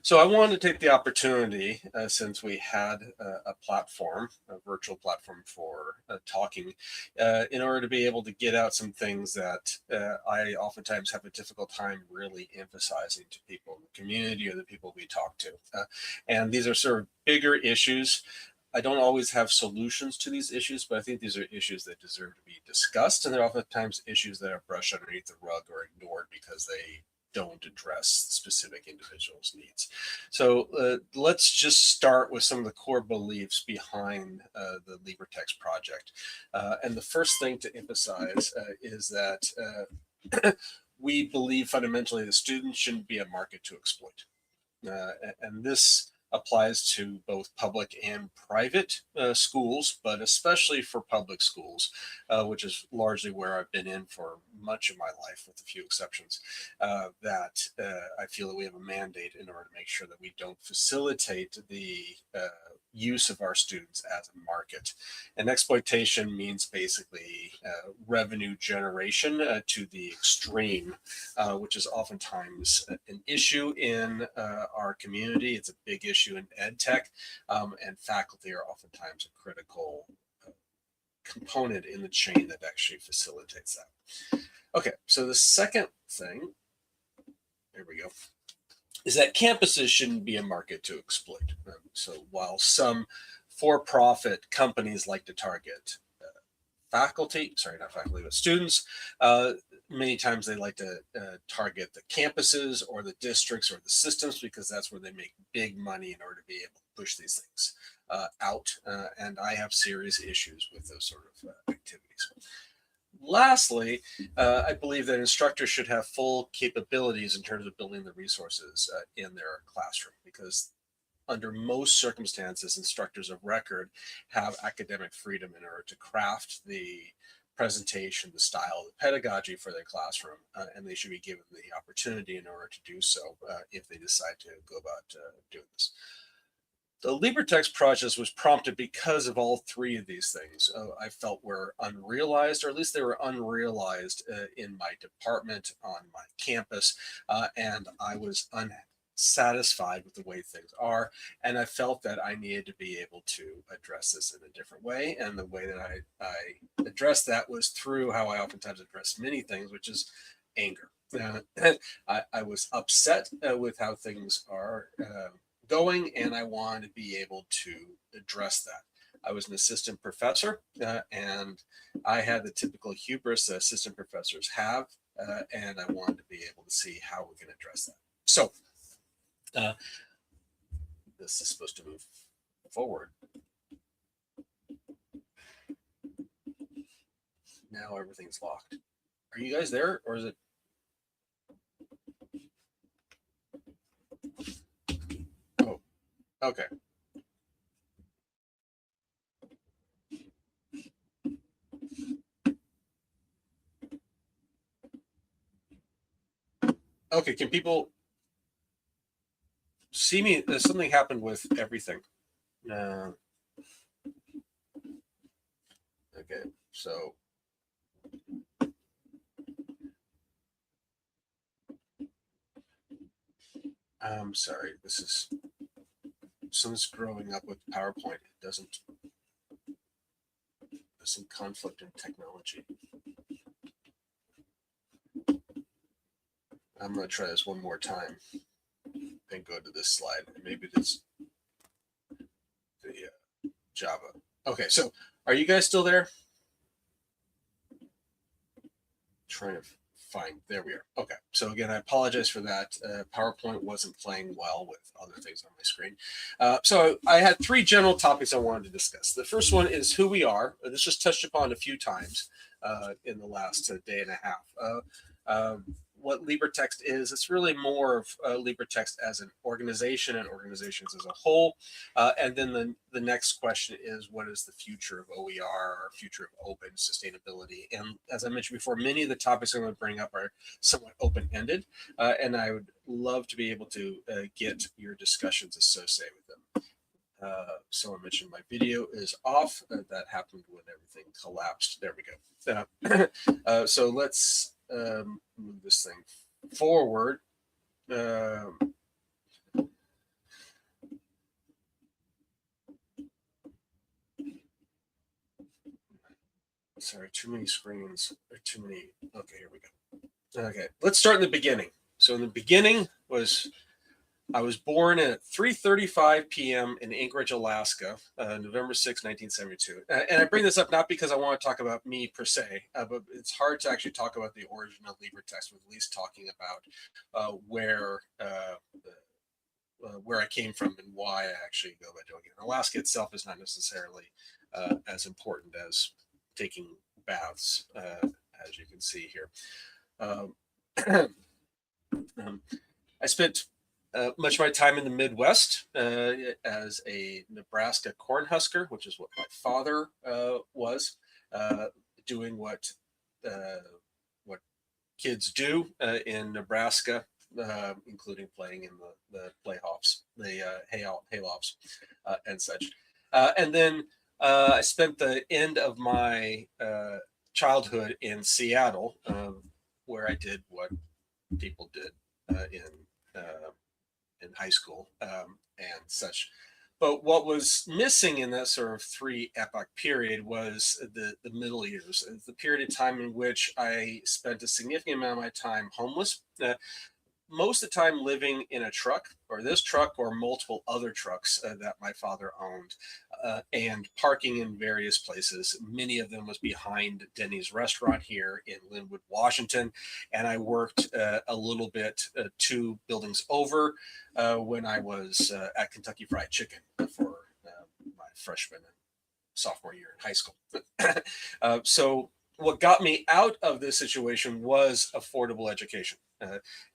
So I wanted to take the opportunity, since we had a platform, a virtual platform for talking, in order to be able to get out some things that I oftentimes have a difficult time really emphasizing to people in the community or the people we talk to. And these are sort of bigger issues. I don't always have solutions to these issues, but I think these are issues that deserve to be discussed. And they're oftentimes issues that are brushed underneath the rug or ignored because they don't address specific individuals' needs. So let's just start with some of the core beliefs behind the LibreTexts project. And the first thing to emphasize is that we believe fundamentally that students shouldn't be a market to exploit. And this applies to both public and private schools, but especially for public schools, which is largely where I've been in for much of my life, with a few exceptions, that I feel that we have a mandate in order to make sure that we don't facilitate the use of our students as a market. And exploitation means basically revenue generation to the extreme, which is oftentimes an issue in our community. It's a big issue in ed tech, and faculty are oftentimes a critical component in the chain that actually facilitates that. Okay, so the second thing, there we go, is that campuses shouldn't be a market to exploit. So while some for-profit companies like to target faculty, sorry, not faculty, but students, many times they like to target the campuses or the districts or the systems because that's where they make big money in order to be able to push these things out. And I have serious issues with those sort of activities. Lastly, I believe that instructors should have full capabilities in terms of building the resources in their classroom, because under most circumstances, instructors of record have academic freedom in order to craft the presentation, the style, the pedagogy for their classroom, and they should be given the opportunity in order to do so if they decide to go about doing this. The LibreTexts project was prompted because of all three of these things I felt were unrealized, or at least they were unrealized in my department, on my campus, and I was unsatisfied with the way things are, and I felt that I needed to be able to address this in a different way. And the way that I addressed that was through how I oftentimes address many things, which is anger. I was upset with how things are going, and I wanted to be able to address that. I was an assistant professor, and I had the typical hubris that assistant professors have, and I wanted to be able to see how we can address that. So this is supposed to move forward. Now everything's locked. Are you guys there, or is it? Oh, okay. Okay, can people see me? Something happened with everything. Okay, so I'm sorry. This is, since growing up with PowerPoint, it doesn't. There's some conflict in technology. I'm going to try this one more time and go to this slide. Maybe it's the Java. Okay, so are you guys still there? Trying to find, there we are. Okay, so again, I apologize for that. PowerPoint wasn't playing well with other things on my screen. So I had three general topics I wanted to discuss. The first one is who we are. This was touched upon a few times in the last day and a half. What LibreTexts is, it's really more of LibreTexts as an organization and organizations as a whole. And then the next question is, what is the future of OER, or future of open sustainability? And as I mentioned before, many of the topics I'm going to bring up are somewhat open-ended, and I would love to be able to get your discussions associated with them. Someone mentioned my video is off. That happened when everything collapsed. There we go. So let's move this thing forward. sorry, too many screens or too many. Okay, here we go. Okay, let's start in the beginning. So in the beginning I was born at 3:35 p.m. in Anchorage, Alaska, November 6, 1972. And I bring this up not because I want to talk about me per se, but it's hard to actually talk about the origin of LibreTexts with at least talking about where I came from and why I actually go about doing it. Alaska itself is not necessarily as important as taking baths, as you can see here. Um, I spent much of my time in the Midwest as a Nebraska cornhusker, which is what my father was, doing what kids do in Nebraska, including playing in the playoffs, the haylofts, and such. And then I spent the end of my childhood in Seattle, where I did what people did in high school and such. But what was missing in that sort of 3 epoch period was the middle years, the period of time in which I spent a significant amount of my time homeless. Most of the time living in a truck, or this truck or multiple other trucks that my father owned, and parking in various places. Many of them was behind Denny's restaurant here in Linwood, Washington. And I worked a little bit 2 buildings over when I was at Kentucky Fried Chicken for my freshman and sophomore year in high school. So what got me out of this situation was affordable education.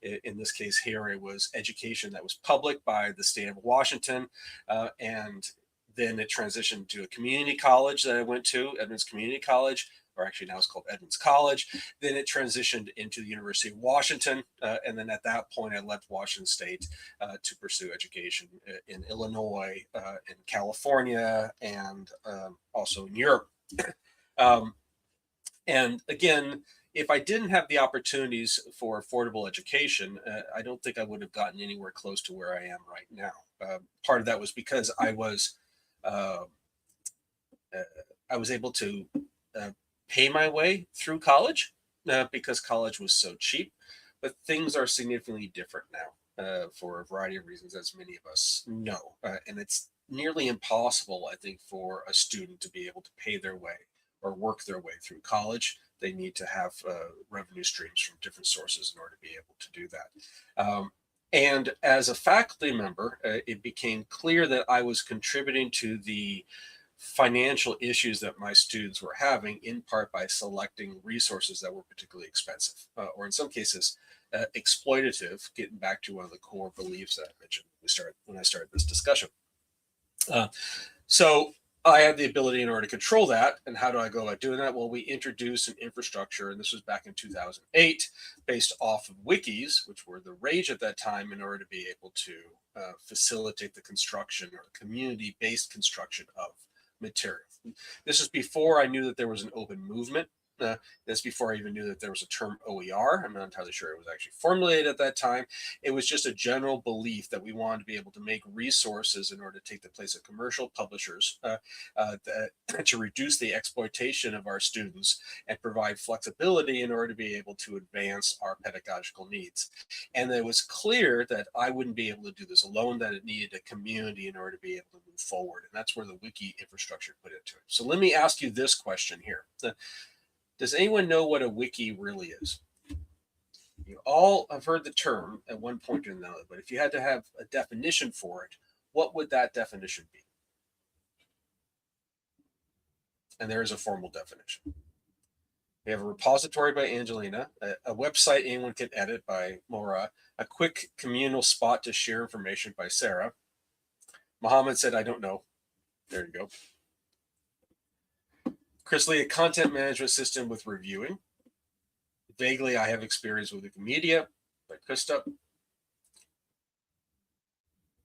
In this case here, it was education that was public by the state of Washington, and then it transitioned to a community college that I went to, Edmonds Community College, or actually now it's called Edmonds College. Then it transitioned into the University of Washington, and then at that point I left Washington State to pursue education in Illinois, in California, and also in Europe. And again, if I didn't have the opportunities for affordable education, I don't think I would have gotten anywhere close to where I am right now. Part of that was because I was able to pay my way through college because college was so cheap. But things are significantly different now for a variety of reasons, as many of us know. And it's nearly impossible, I think, for a student to be able to pay their way or work their way through college. They need to have revenue streams from different sources in order to be able to do that. And as a faculty member, it became clear that I was contributing to the financial issues that my students were having, in part by selecting resources that were particularly expensive, or in some cases, exploitative, getting back to one of the core beliefs that I mentioned when I started this discussion. So I had the ability in order to control that. And how do I go about doing that? Well, we introduced an infrastructure, and this was back in 2008, based off of wikis, which were the rage at that time, in order to be able to facilitate the construction or community-based construction of material. This is before I knew that there was an open movement. That's before I even knew that there was a term OER. I'm not entirely sure it was actually formulated at that time. It was just a general belief that we wanted to be able to make resources in order to take the place of commercial publishers to reduce the exploitation of our students and provide flexibility in order to be able to advance our pedagogical needs. And it was clear that I wouldn't be able to do this alone, that it needed a community in order to be able to move forward. And that's where the wiki infrastructure put into it. So let me ask you this question here. Does anyone know what a wiki really is? You all have heard the term at one point or another, but if you had to have a definition for it, what would that definition be? And there is a formal definition. We have a repository by Angelina, a website anyone can edit by Maura, a quick communal spot to share information by Sarah. Mohammed said, I don't know. There you go. Chris Lee, a content management system with reviewing. Vaguely, I have experience with Wikimedia by Krista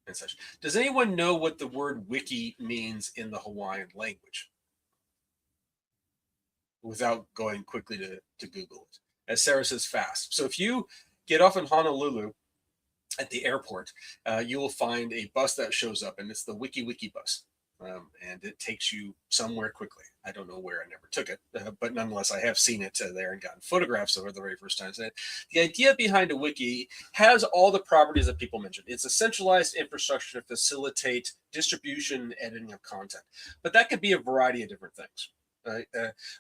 and such. Does anyone know what the word wiki means in the Hawaiian language? Without going quickly to Google it. As Sarah says, fast. So if you get off in Honolulu at the airport, you will find a bus that shows up, and it's the Wiki bus. and it takes you somewhere quickly. I don't know where, I never took it, but nonetheless, I have seen it there and gotten photographs of it the very first time. So the idea behind a wiki has all the properties that people mentioned. It's a centralized infrastructure to facilitate distribution and editing of content, but that could be a variety of different things.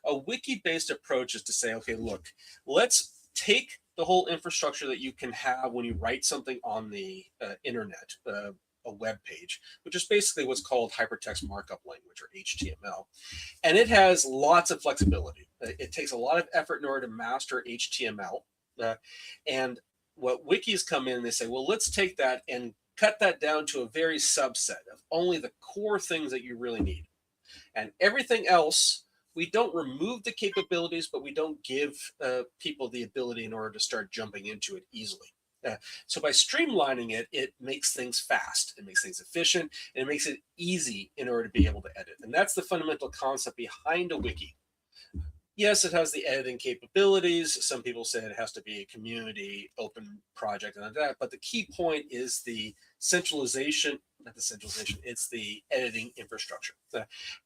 A wiki-based approach is to say, okay, look, let's take the whole infrastructure that you can have when you write something on the internet, a web page, which is basically what's called hypertext markup language, or HTML. And it has lots of flexibility. It takes a lot of effort in order to master HTML. And what wikis come in, they say, well, let's take that and cut that down to a very subset of only the core things that you really need. And everything else, we don't remove the capabilities, but we don't give people the ability in order to start jumping into it easily. So by streamlining it, it makes things fast, it makes things efficient, and it makes it easy in order to be able to edit. And that's the fundamental concept behind a wiki. Yes, it has the editing capabilities. Some people say it has to be a community open project and that, but the key point is the centralization, not the centralization, it's the editing infrastructure.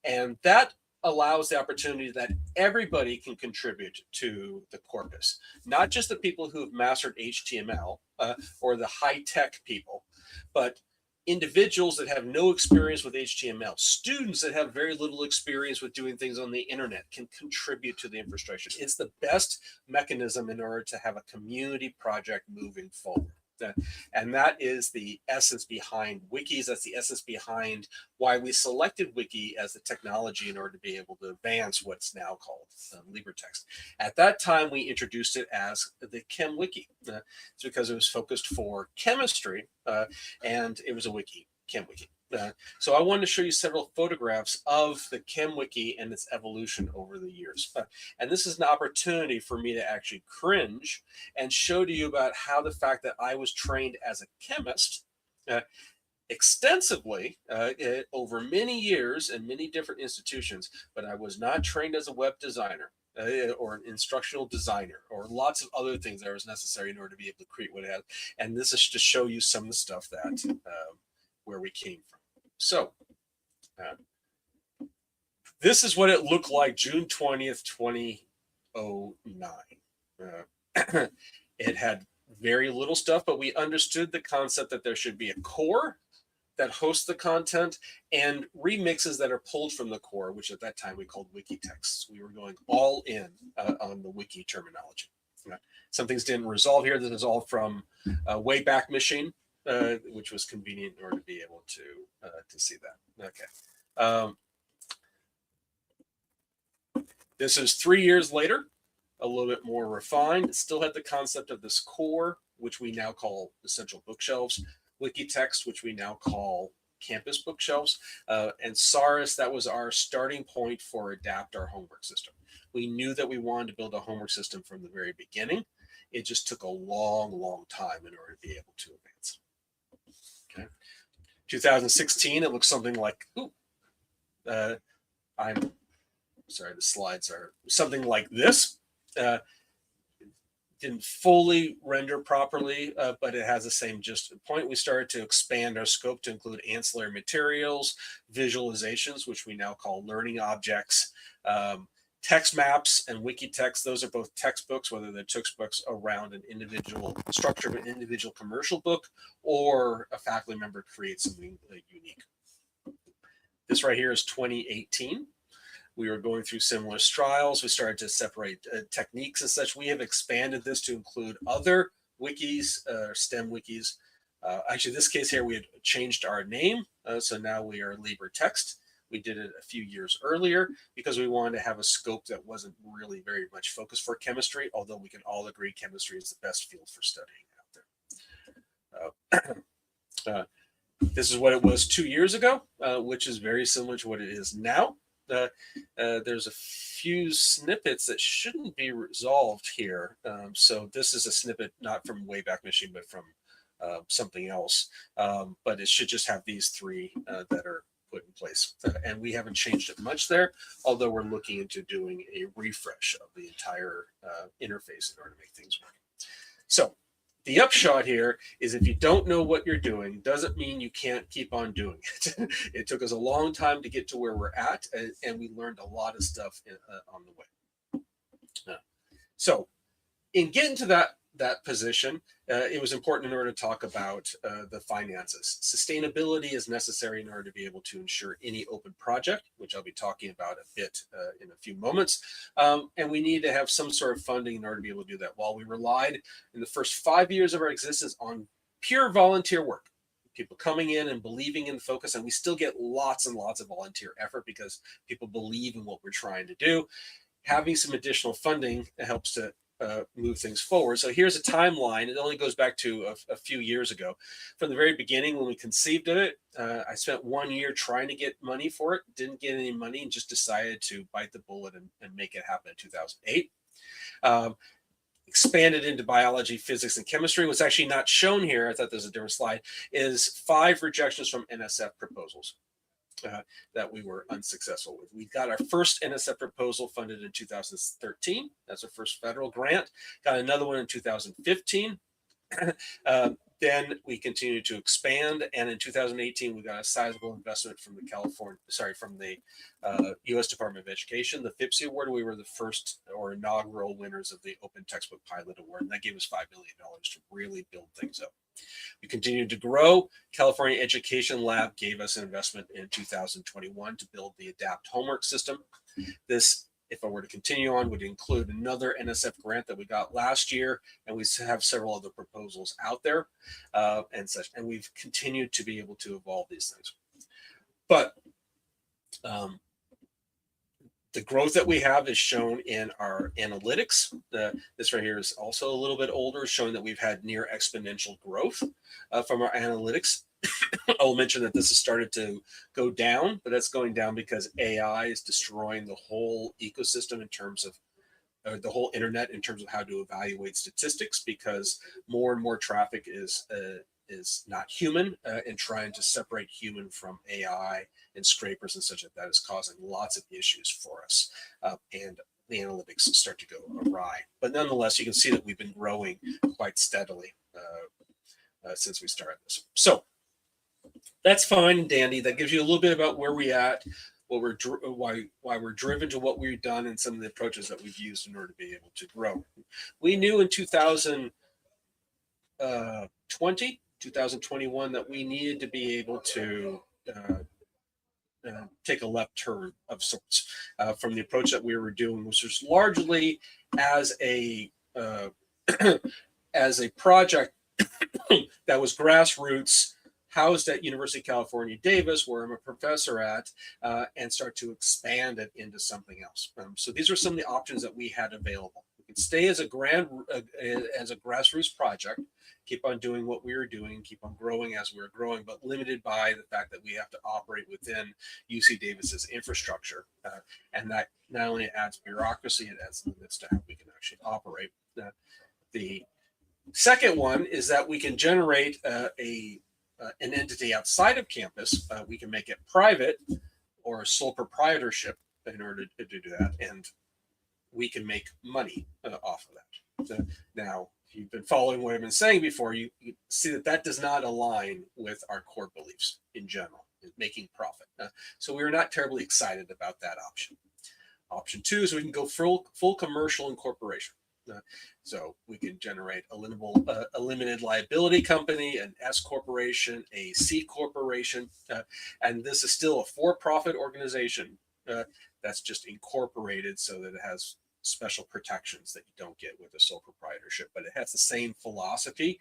And that allows the opportunity that everybody can contribute to the corpus, not just the people who have mastered HTML or the high-tech people, but individuals that have no experience with HTML, students that have very little experience with doing things on the internet can contribute to the infrastructure. It's the best mechanism in order to have a community project moving forward. And that is the essence behind wikis. That's the essence behind why we selected wiki as the technology in order to be able to advance what's now called LibreText. At that time, we introduced it as the ChemWiki. It's because it was focused for chemistry, and it was a wiki, ChemWiki. So I wanted to show you several photographs of the ChemWiki and its evolution over the years. And this is an opportunity for me to actually cringe and show to you about how the fact that I was trained as a chemist extensively over many years in many different institutions, but I was not trained as a web designer or an instructional designer or lots of other things that was necessary in order to be able to create what it had. And this is to show you some of the stuff that where we came from. So this is what it looked like June 20th, 2009. It had very little stuff, but we understood the concept that there should be a core that hosts the content and remixes that are pulled from the core, which at that time we called wiki texts. We were going all in on the wiki terminology. Some things didn't resolve here. This is all from Wayback Machine, which was convenient in order to be able to see that. Okay. This is 3 years later, a little bit more refined. It still had the concept of this core, which we now call essential bookshelves, wiki text, which we now call campus bookshelves, and SARS, that was our starting point for Adapt, our homework system. We knew that we wanted to build a homework system from the very beginning. It just took a long, long time in order to be able to advance. Okay. 2016, it looks something like, I'm sorry, the slides are something like this. Didn't fully render properly, but it has the same just point. We started to expand our scope to include ancillary materials, visualizations, which we now call learning objects, text maps and wiki text. Those are both textbooks, whether they're textbooks around an individual structure of an individual commercial book or a faculty member creates something unique. This right here is 2018. We were going through similar trials. We started to separate techniques and such. We have expanded this to include other wikis, STEM wikis. Actually, this case here, we had changed our name. So now we are LibreText. We did it a few years earlier because we wanted to have a scope that wasn't really very much focused for chemistry, although we can all agree chemistry is the best field for studying out there. This is what it was 2 years ago, which is very similar to what it is now. There's a few snippets that shouldn't be resolved here. So this is a snippet not from Wayback Machine, but from something else. But it should just have these three that are put in place. And we haven't changed it much there, although we're looking into doing a refresh of the entire interface in order to make things work. So The upshot here is if you don't know what you're doing, doesn't mean you can't keep on doing it. It took us a long time to get to where we're at, and we learned a lot of stuff on the way. So in getting to that position, it was important in order to talk about the finances. Sustainability is necessary in order to be able to ensure any open project, which I'll be talking about a bit in a few moments. And we need to have some sort of funding in order to be able to do that. While we relied in the first 5 years of our existence on pure volunteer work, people coming in and believing in the focus, and we still get lots and lots of volunteer effort because people believe in what we're trying to do. Having some additional funding helps to move things forward. So here's a timeline. It only goes back to a few years ago. From the very beginning, when we conceived of it, I spent 1 year trying to get money for it, didn't get any money, and just decided to bite the bullet and make it happen in 2008. Expanded into biology, physics, and chemistry. What's actually not shown here, I thought there's a different slide, is 5 rejections from NSF proposals. That we were unsuccessful with. We got our first NSF proposal funded in 2013. That's our first federal grant. Got another one in 2015. Then we continued to expand, and in 2018 we got a sizable investment from the U.S. Department of Education, the FIPSI Award. We were the first or inaugural winners of the Open Textbook Pilot Award, and that gave us $5 million to really build things up. We continued to grow. California Education Lab gave us an investment in 2021 to build the ADAPT homework system. This, if I were to continue on, would include another NSF grant that we got last year, and we have several other proposals out there and such. And we've continued to be able to evolve these things. But the growth that we have is shown in our analytics. This right here is also a little bit older, showing that we've had near exponential growth from our analytics. I'll mention that this has started to go down, but that's going down because AI is destroying the whole ecosystem in terms of the whole internet in terms of how to evaluate statistics, because more and more traffic is not human, and trying to separate human from AI and scrapers and such that is causing lots of issues for us, and the analytics start to go awry. But nonetheless, you can see that we've been growing quite steadily since we started this. So that's fine and dandy. That gives you a little bit about where we're at, why we're driven to what we've done, and some of the approaches that we've used in order to be able to grow. We knew in 2021 that we needed to be able to take a left turn of sorts from the approach that we were doing, which was largely as a as a project that was grassroots, housed at University of California, Davis, where I'm a professor at, and start to expand it into something else. So these are some of the options that we had available. We could stay as a grassroots project, keep on doing what we were doing, keep on growing as we were growing, but limited by the fact that we have to operate within UC Davis's infrastructure. And that not only adds bureaucracy, it adds limits to how we can actually operate. The second one is that we can generate an entity outside of campus. We can make it private or a sole proprietorship in order to do that, and we can make money off of that. Now, if you've been following what I've been saying before, you see that does not align with our core beliefs in general, making profit. So we were not terribly excited about that option. Option 2 is we can go full commercial incorporation. So we can generate a limited liability company, an S corporation, a C corporation, and this is still a for-profit organization that's just incorporated so that it has special protections that you don't get with a sole proprietorship, but it has the same philosophy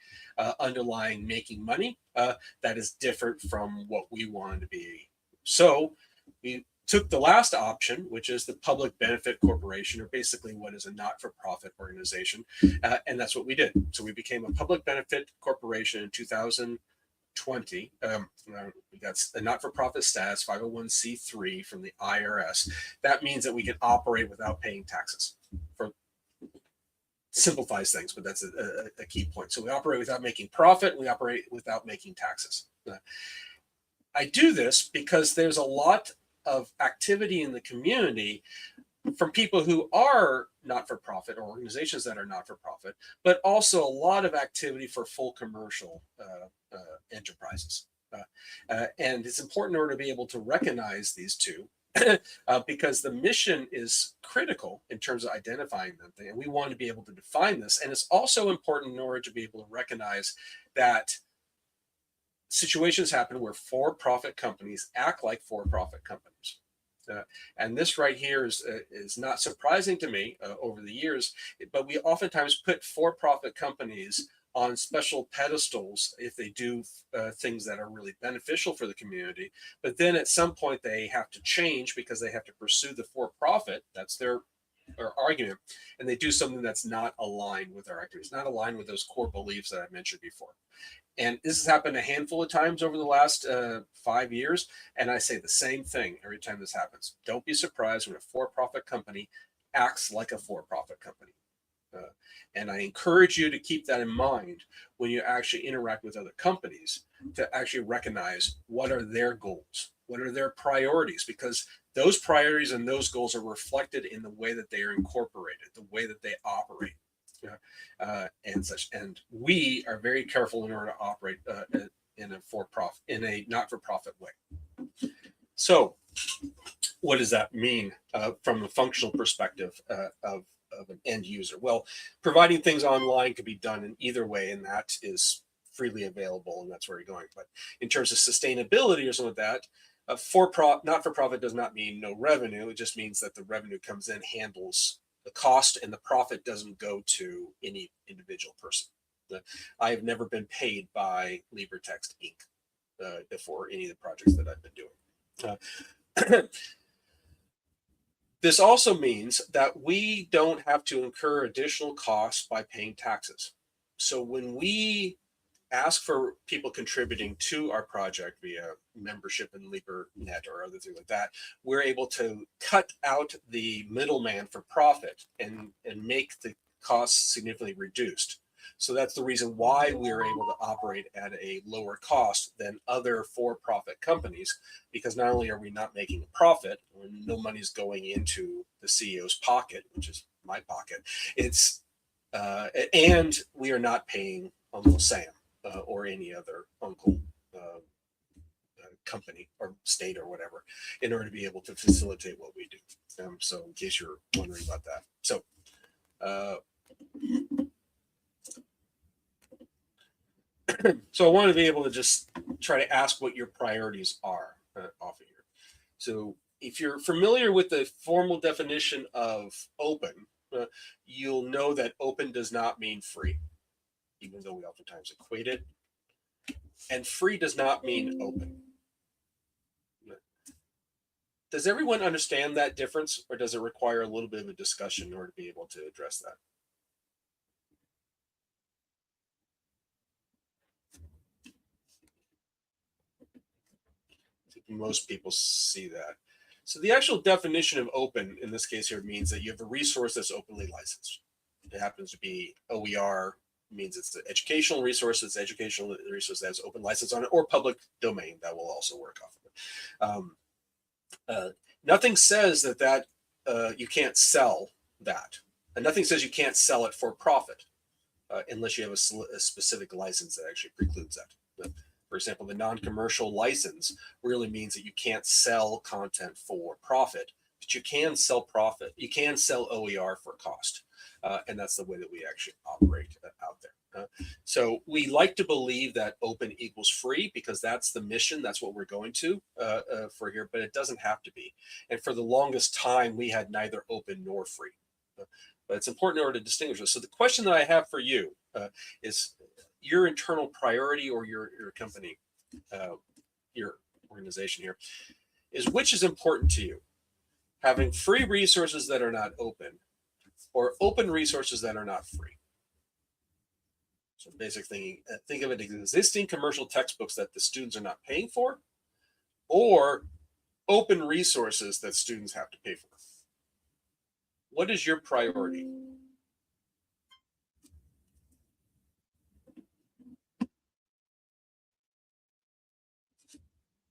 underlying making money that is different from what we wanted to be. So we took the last option, which is the public benefit corporation, or basically what is a not-for-profit organization, and that's what we did. So we became a public benefit corporation in 2020. We got a not-for-profit status, 501c3 from the IRS. That means that we can operate without paying taxes. Simplifies things, but that's a key point. So we operate without making profit, and we operate without making taxes. I do this because there's a lot of activity in the community from people who are not-for-profit or organizations that are not-for-profit, but also a lot of activity for full commercial enterprises. And it's important in order to be able to recognize these two because the mission is critical in terms of identifying them. And we want to be able to define this. And it's also important in order to be able to recognize that situations happen where for-profit companies act like for-profit companies. And this right here is not surprising to me over the years, but we oftentimes put for-profit companies on special pedestals if they do things that are really beneficial for the community. But then at some point they have to change because they have to pursue the for-profit. That's their argument. And they do something that's not aligned with our activities, not aligned with those core beliefs that I mentioned before. And this has happened a handful of times over the last 5 years. And I say the same thing every time this happens. Don't be surprised when a for-profit company acts like a for-profit company. And I encourage you to keep that in mind when you actually interact with other companies, to actually recognize what are their goals, what are their priorities, because those priorities and those goals are reflected in the way that they are incorporated, the way that they operate. And such. And we are very careful in order to operate in a not-for-profit way. So, what does that mean from a functional perspective of an end user? Well, providing things online could be done in either way, and that is freely available, and that's where you're going. But in terms of sustainability or something like that, not-for-profit does not mean no revenue. It just means that the revenue comes in, handles the cost, and the profit doesn't go to any individual person. I have never been paid by LibreTexts Inc. For any of the projects that I've been doing. This also means that we don't have to incur additional costs by paying taxes. So when we ask for people contributing to our project via membership in LibreNet or other things like that, we're able to cut out the middleman for profit and make the costs significantly reduced. So that's the reason why we're able to operate at a lower cost than other for-profit companies, because not only are we not making a profit, no money's going into the CEO's pocket, which is my pocket, and we are not paying Uncle Sam. Or any other uncle company or state or whatever, in order to be able to facilitate what we do. So in case you're wondering about that. So I want to be able to just try to ask what your priorities are off of here. So if you're familiar with the formal definition of open, you'll know that open does not mean free, even though we oftentimes equate it. And free does not mean open. Does everyone understand that difference, or does it require a little bit of a discussion in order to be able to address that? I think most people see that. So the actual definition of open in this case here means that you have a resource that's openly licensed. It happens to be OER, means it's the educational resource, it's educational resource that has open license on it, or public domain that will also work off of it. Nothing says that you can't sell that, and nothing says you can't sell it for profit unless you have a specific license that actually precludes that. For example, the non-commercial license really means that you can't sell content for profit, but you can sell profit. You can sell OER for cost. And that's the way that we actually operate out there. So we like to believe that open equals free because that's the mission. That's what we're going to for here, but it doesn't have to be. And for the longest time, we had neither open nor free. But it's important in order to distinguish this. So the question that I have for you is your internal priority, or your company, your organization here, is which is important to you? Having free resources that are not open, or open resources that are not free. So basically, think of it as existing commercial textbooks that the students are not paying for, or open resources that students have to pay for. What is your priority?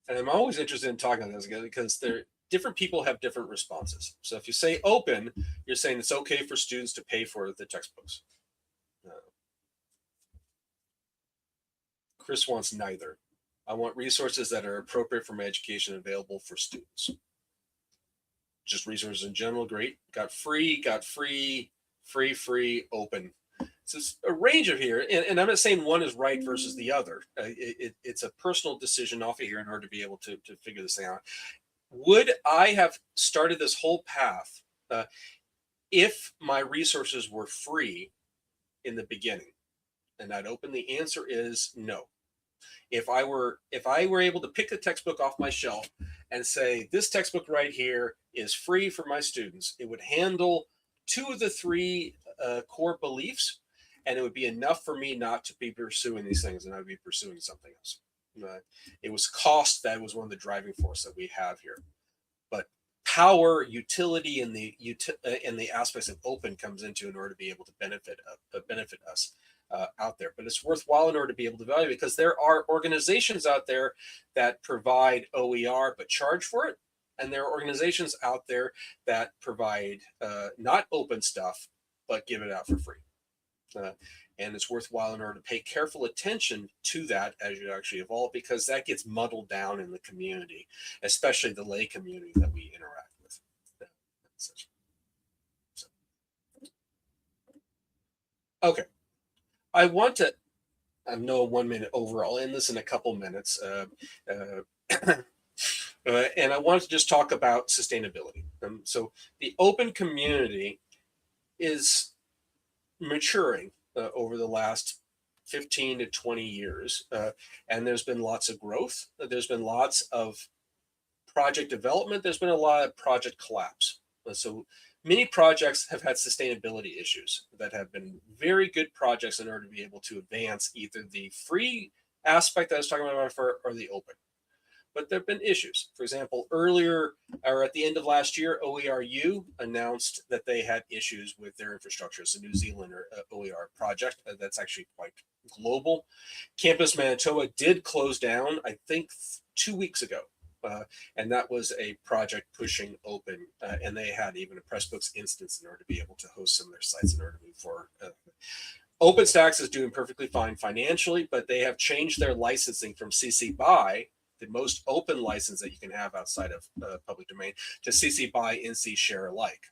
And I'm always interested in talking about this because different people have different responses. So if you say open, you're saying it's okay for students to pay for the textbooks. Chris wants neither. I want resources that are appropriate for my education available for students. Just resources in general, great. Got free, open. So it's a range of here, and I'm not saying one is right versus the other. It's a personal decision off of here in order to be able to figure this thing out. Would I have started this whole path if my resources were free in the beginning? And I'd open. The answer is no. If I were able to pick the textbook off my shelf and say, this textbook right here is free for my students, it would handle 2 of the 3 core beliefs, and it would be enough for me not to be pursuing these things, and I'd be pursuing something else. It was cost that was one of the driving forces that we have here. But power, utility, and the aspects of open comes into in order to be able to benefit us out there. But it's worthwhile in order to be able to value, because there are organizations out there that provide OER but charge for it, and there are organizations out there that provide not open stuff but give it out for free. And it's worthwhile in order to pay careful attention to that as you actually evolve, because that gets muddled down in the community, especially the lay community that we interact with. So. Okay, I want to. I know 1 minute over. I'll end this in a couple minutes, and I want to just talk about sustainability. So the open community is maturing over the last 15 to 20 years. And there's been lots of growth. There's been lots of project development. There's been a lot of project collapse. So many projects have had sustainability issues that have been very good projects in order to be able to advance either the free aspect that I was talking about before or the open. But there have been issues. For example, earlier or at the end of last year, OERU announced that they had issues with their infrastructure. It's a New Zealand OER project that's actually quite global. Campus Manitoba did close down, I think, 2 weeks ago. And that was a project pushing open. And they had even a Pressbooks instance in order to be able to host some of their sites in order to move forward. OpenStax is doing perfectly fine financially, but they have changed their licensing from CC BY, the most open license that you can have outside of public domain, to CC BY NC share alike.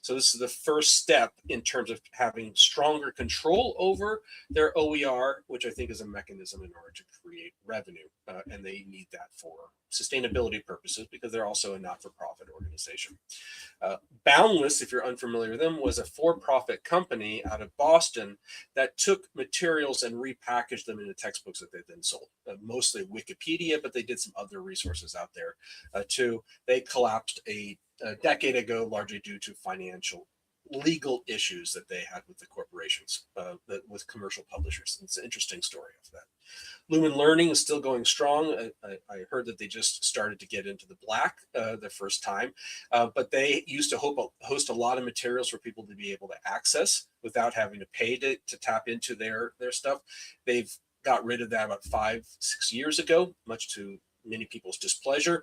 So this is the first step in terms of having stronger control over their OER, which I think is a mechanism in order to create revenue. And they need that for sustainability purposes because they're also a not-for-profit organization. Boundless, if you're unfamiliar with them, was a for-profit company out of Boston that took materials and repackaged them into textbooks that they then sold. Mostly Wikipedia, but they did some other resources out there too. They collapsed a decade ago, largely due to financial legal issues that they had with the corporations, with commercial publishers. It's an interesting story of that. Lumen Learning is still going strong. I heard that they just started to get into the black the first time, but they used to host a lot of materials for people to be able to access without having to pay to tap into their stuff. They've got rid of that about 5-6 years ago, much to many people's displeasure.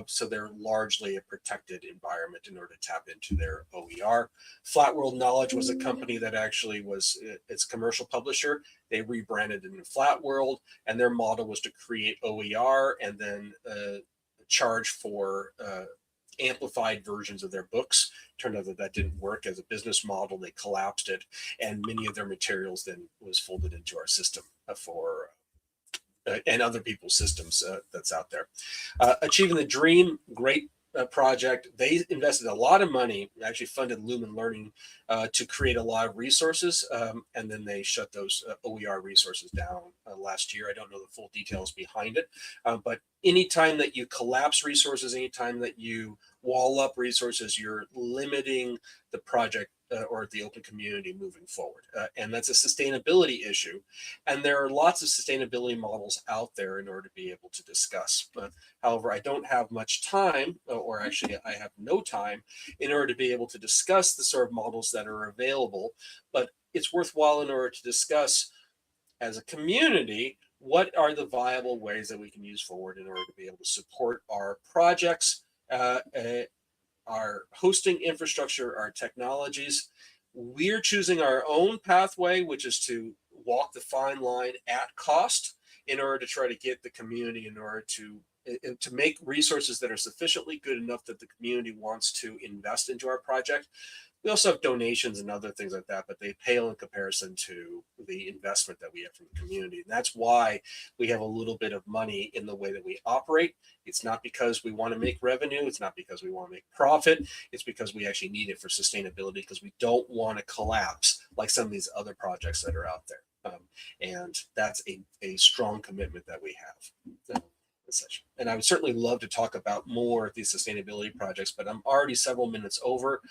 So they're largely a protected environment in order to tap into their OER. Flat World Knowledge was a company that actually was its commercial publisher. They rebranded into Flat World, and their model was to create OER and then charge for amplified versions of their books. Turned out that didn't work as a business model. They collapsed it, and many of their materials then was folded into our system for and other people's systems that's out there. Achieving the Dream, great project. They invested a lot of money, actually funded Lumen Learning to create a lot of resources, and then they shut those OER resources down last year. I don't know the full details behind it, but anytime that you collapse resources, anytime that you wall up resources, you're limiting the project or the open community moving forward. And that's a sustainability issue. And there are lots of sustainability models out there in order to be able to discuss. However, I don't have much time, or actually I have no time in order to be able to discuss the sort of models that are available. But it's worthwhile in order to discuss as a community, what are the viable ways that we can use forward in order to be able to support our projects our hosting infrastructure, our technologies. We're choosing our own pathway, which is to walk the fine line at cost in order to try to get the community, in order to make resources that are sufficiently good enough that the community wants to invest into our project. We also have donations and other things like that, but they pale in comparison to the investment that we have from the community. And that's why we have a little bit of money in the way that we operate. It's not because we want to make revenue. It's not because we want to make profit. It's because we actually need it for sustainability, because we don't want to collapse like some of these other projects that are out there. And that's a strong commitment that we have. And I would certainly love to talk about more of these sustainability projects, but I'm already several minutes over.